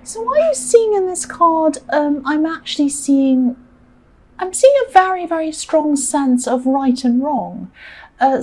So what are you seeing in this card? I'm seeing a very, very strong sense of right and wrong. A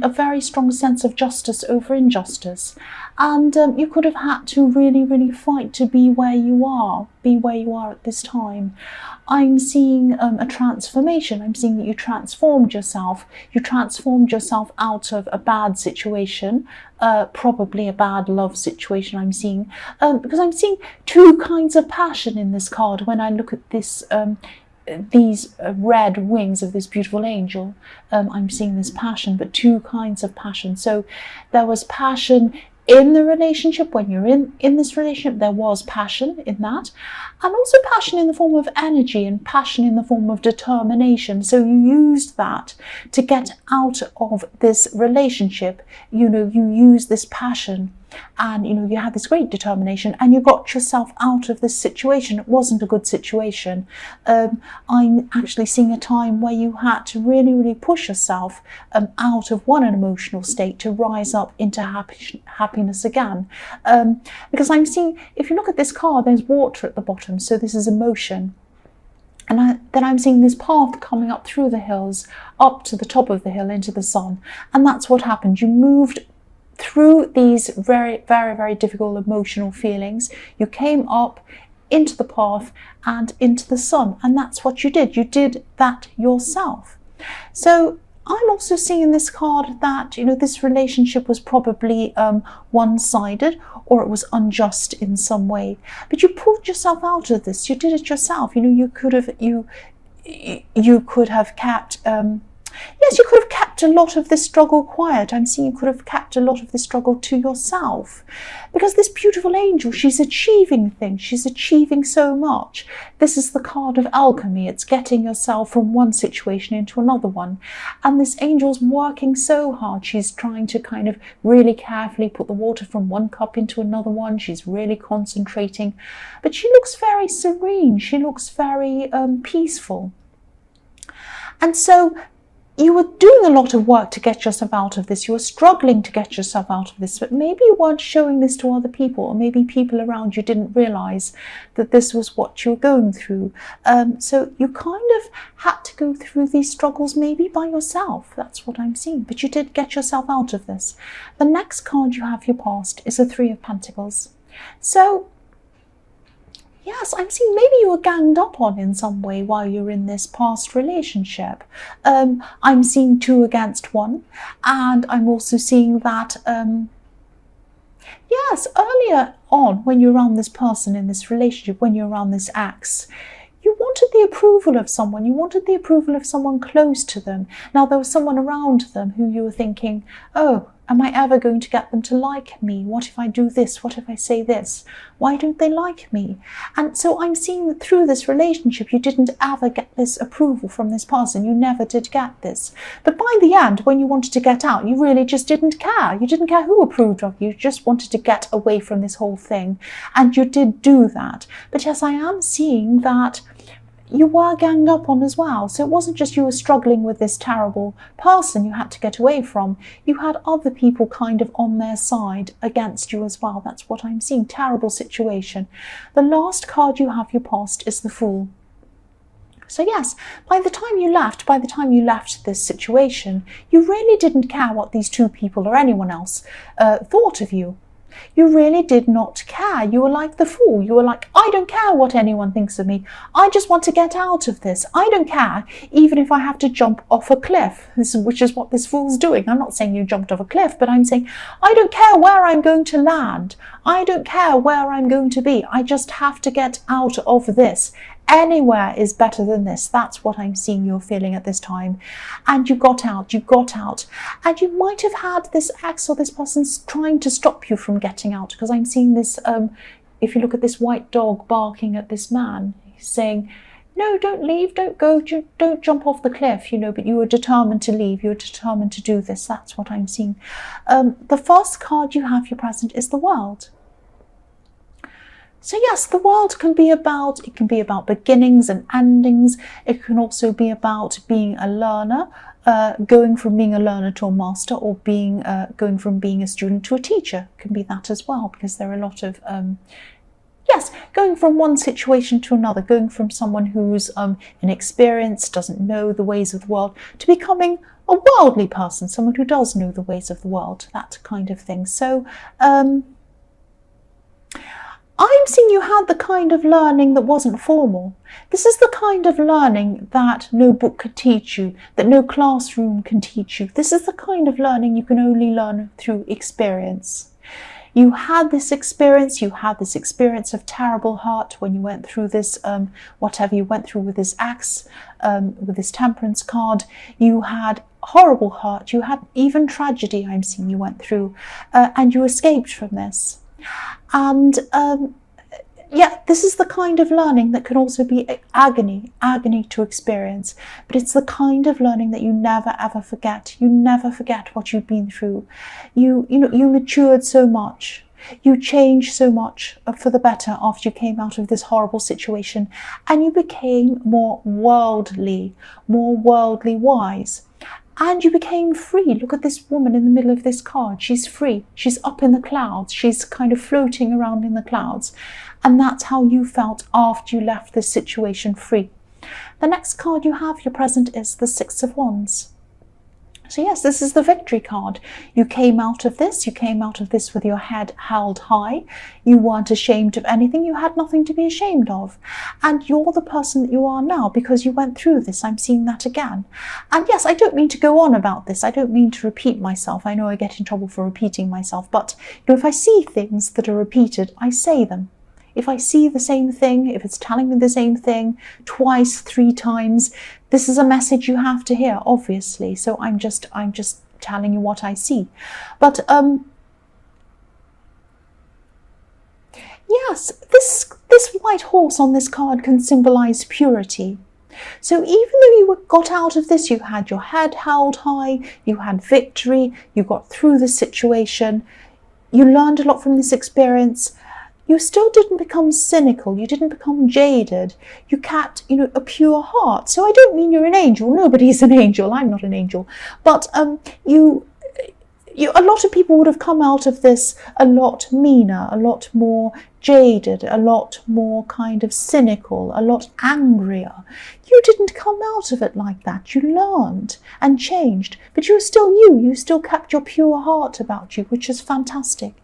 very strong sense of justice over injustice. And you could have had to really, really fight to be where you are at this time. I'm seeing a transformation. I'm seeing that you transformed yourself. You transformed yourself out of a bad situation, probably a bad love situation. I'm seeing, because I'm seeing two kinds of passion in this card when I look at this. These red wings of this beautiful angel. I'm seeing this passion, but two kinds of passion. So there was passion in the relationship. When you're in this relationship, there was passion in that, and also passion in the form of energy and passion in the form of determination. So you used that to get out of this relationship. You used this passion, and you had this great determination, and you got yourself out of this situation. It wasn't a good situation. I'm actually seeing a time where you had to really, really push yourself out of an emotional state to rise up into happiness again. Because I'm seeing, if you look at this card, there's water at the bottom, so this is emotion. And then I'm seeing this path coming up through the hills, up to the top of the hill into the sun. And that's what happened. You moved through these very, very, very difficult emotional feelings. You came up into the path and into the sun, and that's what you did. You did that yourself. So I'm also seeing in this card that this relationship was probably one-sided, or it was unjust in some way, but you pulled yourself out of this. You did it yourself. You could have kept yes, you could have kept a lot of this struggle quiet. I'm seeing you could have kept a lot of this struggle to yourself, because this beautiful angel, she's achieving things. She's achieving so much. This is the card of alchemy. It's getting yourself from one situation into another one. And this angel's working so hard. She's trying to kind of really carefully put the water from one cup into another one. She's really concentrating, but she looks very serene. She looks very peaceful. And so you were doing a lot of work to get yourself out of this. You were struggling to get yourself out of this, but maybe you weren't showing this to other people, or maybe people around you didn't realize that this was what you were going through. So you kind of had to go through these struggles maybe by yourself. That's what I'm seeing, but you did get yourself out of this. The next card you have, your past, is the Three of Pentacles. So yes, I'm seeing maybe you were ganged up on in some way while you're in this past relationship. I'm seeing 2 against 1, and I'm also seeing that, yes, earlier on when you're around this person in this relationship, when you're around this ex, you wanted the approval of someone. You wanted the approval of someone close to them. Now, there was someone around them who you were thinking, oh, am I ever going to get them to like me? What if I do this? What if I say this? Why don't they like me? And so I'm seeing that through this relationship, you didn't ever get this approval from this person. You never did get this. But by the end, when you wanted to get out, you really just didn't care. You didn't care who approved of you. You just wanted to get away from this whole thing. And you did do that. But yes, I am seeing that you were ganged up on as well. So it wasn't just you were struggling with this terrible person you had to get away from. You had other people kind of on their side against you as well. That's what I'm seeing. Terrible situation. The last card you have, your past, is the Fool. So yes, by the time you left this situation, you really didn't care what these 2 people or anyone else thought of you. You really did not care. You were like the Fool. You were like, I don't care what anyone thinks of me. I just want to get out of this. I don't care, even if I have to jump off a cliff, which is what this Fool's doing. I'm not saying you jumped off a cliff, but I'm saying, I don't care where I'm going to land. I don't care where I'm going to be. I just have to get out of this. Anywhere is better than this. That's what I'm seeing you're feeling at this time. And you got out, and you might have had this ex or this person trying to stop you from getting out, because I'm seeing this, if you look at this white dog barking at this man, he's saying, no, don't leave, don't go, don't jump off the cliff, but you were determined to leave, you were determined to do this. That's what I'm seeing. The first card you have, your present, is the World. So yes, the World can be about beginnings and endings. It can also be about being a learner, going from being a learner to a master, or going from being a student to a teacher. It can be that as well, because there are a lot of yes, going from one situation to another, going from someone who's inexperienced, doesn't know the ways of the world, to becoming a worldly person, someone who does know the ways of the world, that kind of thing. So I'm seeing you had the kind of learning that wasn't formal. This is the kind of learning that no book could teach you, that no classroom can teach you. This is the kind of learning you can only learn through experience. You had this experience of terrible hurt when you went through this, whatever you went through with this axe, with this temperance card. You had horrible hurt, you had even tragedy, I'm seeing you went through, and you escaped from this. And yeah, this is the kind of learning that can also be agony to experience. But it's the kind of learning that you never ever forget. You never forget what you've been through. You matured so much. You changed so much for the better after you came out of this horrible situation, and you became more worldly wise. And you became free. Look at this woman in the middle of this card. She's free. She's up in the clouds. She's kind of floating around in the clouds. And that's how you felt after you left this situation free. The next card you have, your present, is the Six of Wands. So yes, this is the victory card. You came out of this with your head held high. You weren't ashamed of anything. You had nothing to be ashamed of. And you're the person that you are now because you went through this. I'm seeing that again. And yes, I don't mean to go on about this. I don't mean to repeat myself. I know I get in trouble for repeating myself. But if I see things that are repeated, I say them. If I see the same thing, if it's telling me the same thing twice, 3 times, this is a message you have to hear, obviously. So I'm just telling you what I see. But yes, this white horse on this card can symbolize purity. So even though you got out of this, you had your head held high, you had victory, you got through the situation, you learned a lot from this experience. You still didn't become cynical. You didn't become jaded. You kept, a pure heart. So I don't mean you're an angel. Nobody's an angel. I'm not an angel. But a lot of people would have come out of this a lot meaner, a lot more jaded, a lot more kind of cynical, a lot angrier. You didn't come out of it like that. You learned and changed, but you were still you. You still kept your pure heart about you, which is fantastic.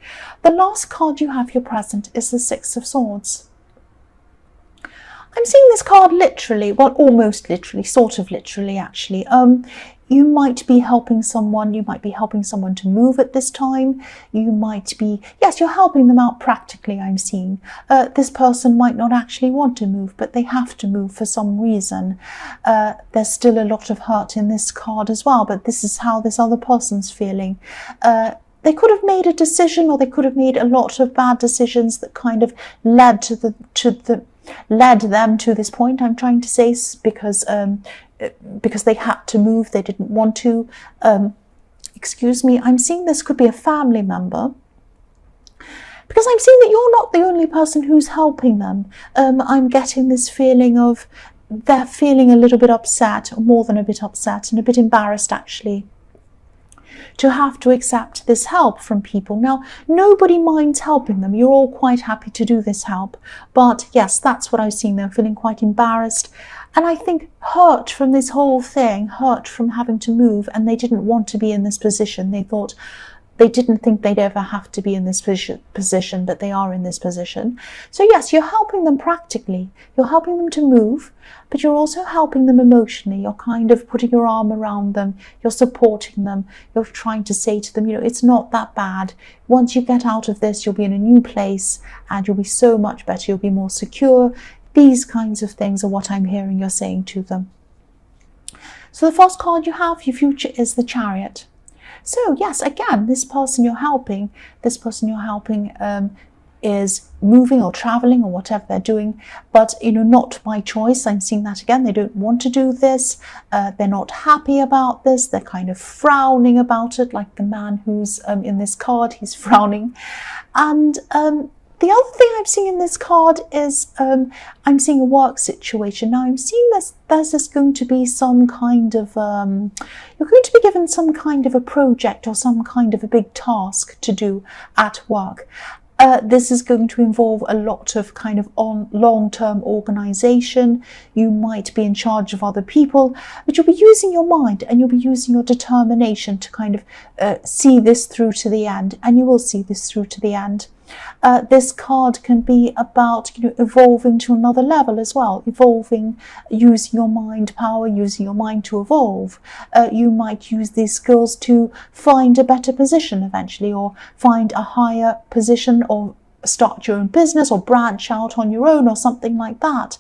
The last card you have, your present, is the Six of Swords. I'm seeing this card literally, well, almost literally, sort of literally, actually. You might be helping someone. You might be helping someone to move at this time. You might be, yes, you're helping them out practically, I'm seeing. This person might not actually want to move, but they have to move for some reason. There's still a lot of hurt in this card as well, but this is how this other person's feeling. They could have made a decision, or they could have made a lot of bad decisions that kind of led them to this point, I'm trying to say, because they had to move, they didn't want to. Excuse me, I'm seeing this could be a family member, because I'm seeing that you're not the only person who's helping them. I'm getting this feeling of they're feeling a little bit upset, or more than a bit upset, and a bit embarrassed actually, to have to accept this help from people. Now, nobody minds helping them. You're all quite happy to do this help. But yes, that's what I was seeing. They're feeling quite embarrassed. And I think hurt from this whole thing, hurt from having to move, and they didn't want to be in this position. They didn't think they'd ever have to be in this position, but they are in this position. So yes, you're helping them practically. You're helping them to move, but you're also helping them emotionally. You're kind of putting your arm around them. You're supporting them. You're trying to say to them, it's not that bad. Once you get out of this, you'll be in a new place and you'll be so much better. You'll be more secure. These kinds of things are what I'm hearing you're saying to them. So the first card you have, your future, is the Chariot. So yes, again, this person you're helping is moving or traveling or whatever they're doing, but not by choice. I'm seeing that again. They don't want to do this. They're not happy about this. They're kind of frowning about it, like the man who's in this card. He's frowning. And the other thing I'm seeing in this card is I'm seeing a work situation. Now I'm seeing there's just going to be some kind of, you're going to be given some kind of a project or some kind of a big task to do at work. This is going to involve a lot of kind of long-term organization. You might be in charge of other people, but you'll be using your mind and you'll be using your determination to kind of see this through to the end, and you will see this through to the end. This card can be about, you know, evolving to another level as well, evolving, using your mind power, using your mind to evolve. You might use these skills to find a better position eventually, or find a higher position, or start your own business, or branch out on your own, or something like that.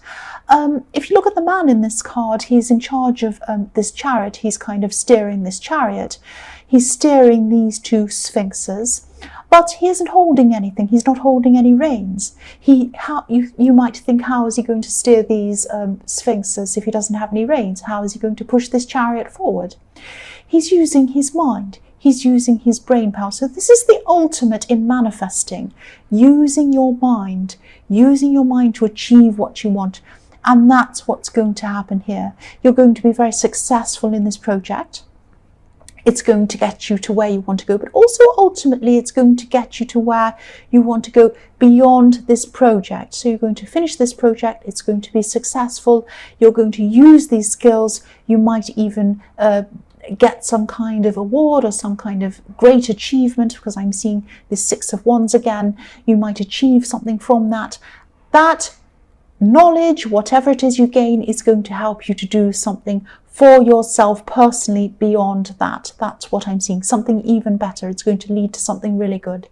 If you look at the man in this card, he's in charge of this chariot. He's kind of steering this chariot. He's steering these two sphinxes. But he isn't holding anything. He's not holding any reins. You might think, how is he going to steer these sphinxes if he doesn't have any reins? How is he going to push this chariot forward? He's using his mind. He's using his brain power. So this is the ultimate in manifesting. Using your mind to achieve what you want. And that's what's going to happen here. You're going to be very successful in this project. It's going to get you to where you want to go, but also ultimately it's going to get you to where you want to go beyond this project. So you're going to finish this project, it's going to be successful, you're going to use these skills, you might even get some kind of award or some kind of great achievement, because I'm seeing this Six of Wands again. You might achieve something from that. That knowledge, whatever it is you gain, is going to help you to do something for yourself personally beyond that. That's what I'm seeing, something even better. It's going to lead to something really good.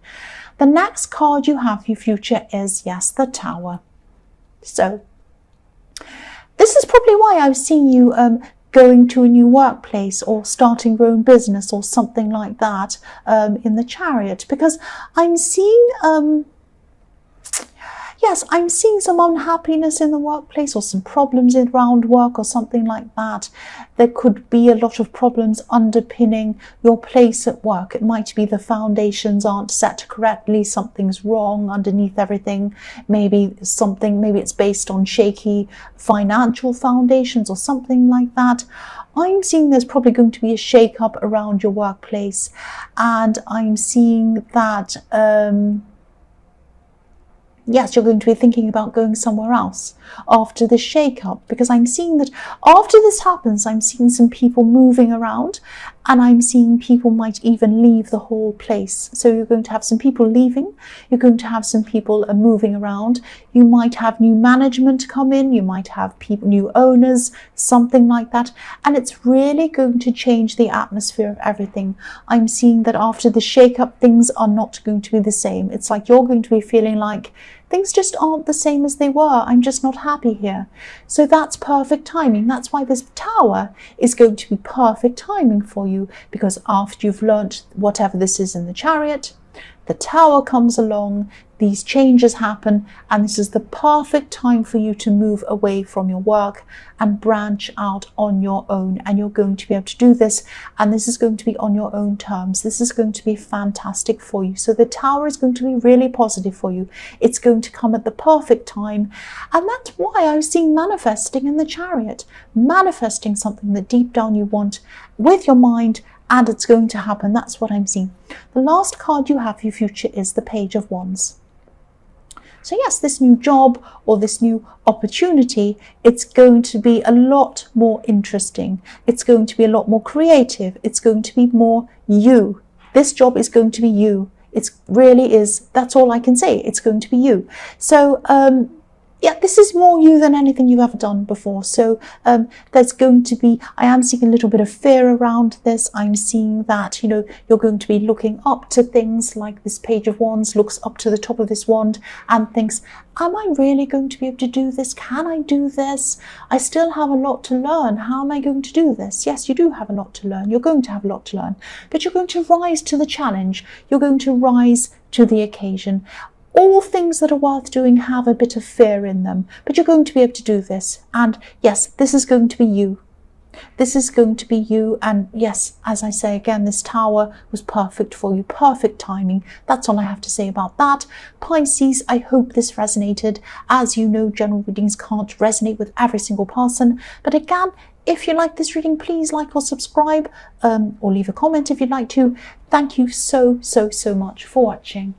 The next card you have for your future is, yes, the Tower. So this is probably why I was seeing you going to a new workplace, or starting your own business, or something like that in the Chariot, because I'm seeing yes, I'm seeing some unhappiness in the workplace, or some problems around work, or something like that. There could be a lot of problems underpinning your place at work. It might be the foundations aren't set correctly, something's wrong underneath everything. Maybe it's based on shaky financial foundations or something like that. I'm seeing there's probably going to be a shake-up around your workplace, and I'm seeing that yes, you're going to be thinking about going somewhere else after the shake-up, because I'm seeing that after this happens, I'm seeing some people moving around, and I'm seeing people might even leave the whole place. So you're going to have some people leaving, you're going to have some people moving around, you might have new management come in, you might have people, new owners, something like that, and it's really going to change the atmosphere of everything. I'm seeing that after the shake-up, things are not going to be the same. It's like you're going to be feeling like things just aren't the same as they were. I'm just not happy here. So that's perfect timing. That's why this Tower is going to be perfect timing for you, because after you've learnt whatever this is in the Chariot, the Tower comes along, these changes happen, and this is the perfect time for you to move away from your work and branch out on your own. And you're going to be able to do this, and this is going to be on your own terms. This is going to be fantastic for you. So the Tower is going to be really positive for you. It's going to come at the perfect time, and that's why I was seeing manifesting in the Chariot. Manifesting something that deep down you want with your mind, and it's going to happen. That's what I'm seeing. The last card you have for your future is the Page of Wands. So yes, this new job or this new opportunity, it's going to be a lot more interesting. It's going to be a lot more creative. It's going to be more you. This job is going to be you. It really is. That's all I can say. It's going to be you. So yeah, this is more you than anything you've ever done before. So there's going to be, I am seeing a little bit of fear around this. I'm seeing that, you know, you're going to be looking up to things like this Page of Wands looks up to the top of this wand and thinks, am I really going to be able to do this? Can I do this? I still have a lot to learn. How am I going to do this? Yes, you do have a lot to learn. You're going to have a lot to learn, but you're going to rise to the challenge. You're going to rise to the occasion. All things that are worth doing have a bit of fear in them, but you're going to be able to do this. And yes, this is going to be you. This is going to be you. And yes, as I say again, this Tower was perfect for you. Perfect timing. That's all I have to say about that. Pisces, I hope this resonated. As you know, general readings can't resonate with every single person. But again, if you like this reading, please like or subscribe, or leave a comment if you'd like to. Thank you so much for watching.